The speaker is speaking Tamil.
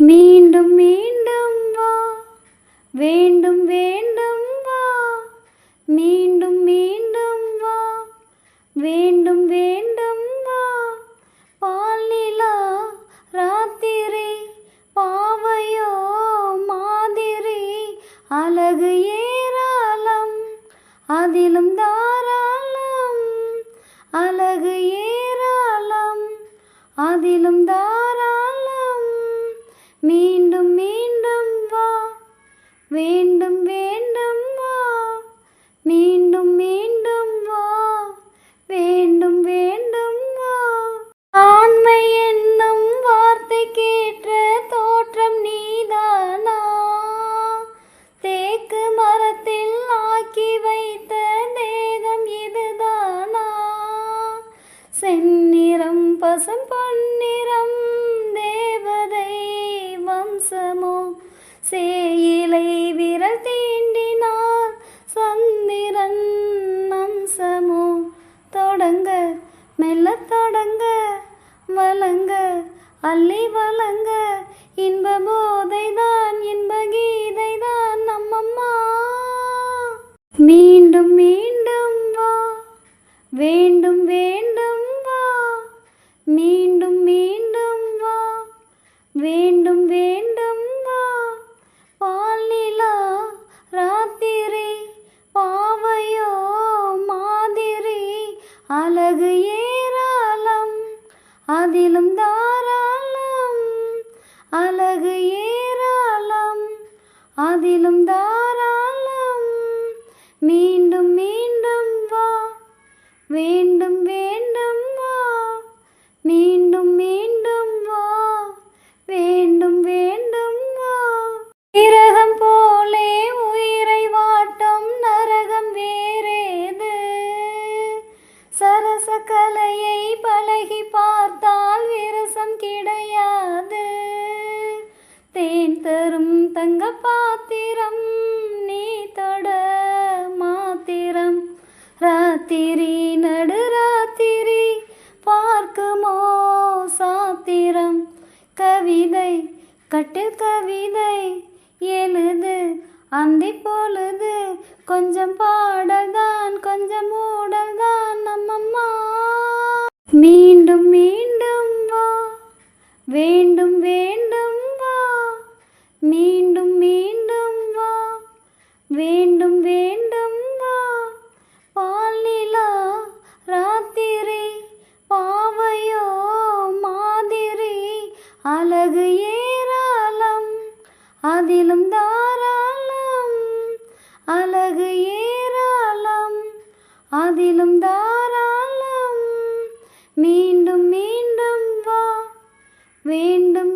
மீண்டும் மீண்டும் வா, வேண்டும் வேண்டும் வா, மீண்டும் மீண்டும் வா, வேண்டும் வேண்டும் வா. பால் நிலா ராத்திரி பாவையோ மாதிரி, அழகு ஏராளம் அதிலும் தாராளம், அழகு ஏராளம் அதிலும் தாராளம். மீண்டும் மீண்டும் வா, வேண்டும் வேண்டும் வா, மீண்டும் மீண்டும் வா, வேண்டும் வேண்டும் வா. ஆண்மை என்னும் வார்த்தை கேட்ட தோற்றம் நீதானா, தேக்கு மரத்தில் ஆக்கி வைத்த தேகம் இதுதானா, செந்நிறம் பசும் பொன்னிறம் தேவதை வம்சமோ, சேயிலை விரல் தீண்டினார் சந்திரன் அம்சமோ. தொடங்க மெல்ல தொடங்க, வலங்க அள்ளி வலங்க, இன்ப போதைதான் இன்ப கீதைதான் நம்மம்மா. மீண்டும் மீண்டும் வா, வேண்டும் வேண்டும் வா, மீண்டும் மீண்டும் வா, வேண்டும் வேண்டும் வா. பால் நிலா ராத்திரி பாவையோ மாதிரி, அழகு ஏராளம் அதிலும் தாராளம், அழகு ஏராளம் அதிலும் தாராளம். மீண்டும் மீண்டும் வா, வேண்டும் வேண்டும் வா, மீண்டும் மீண்டும் வா, வேண்டும் வேண்டும் வா. விரகம் போலே உயிரை வாட்டும் நரகம் வேறேது, சரச கலையை பழகி பார்த்தால் விரசம் கிடையாது. தேன் தரும் தங்க பாத்திரம் நீ தொட மாத்திரம், ராத்திரி நடு ராத்திரி பார்க்குமோ சாத்திரம். கவிதை கட்டில் கவிதை எழுது அந்தி பொழுது, கொஞ்சம் பாடல்தான் கொஞ்சம் ஊடல்தான் நம்மம்மா. மீண்டும் மீண்டும் வா, வேண்டும் வேண்டும் வா, மீண்டும் மீண்டும் வா, வேண்டும் வேண்டும் வா. பால் நிலா ராத்திரி பாவையோ மாதிரி, அழகு ஏராளம் அதிலும் தாராளம், அழகு ஏராளம் அதிலும் தாராளம். மீண்டும் மீண்டும் வா, வேண்டும்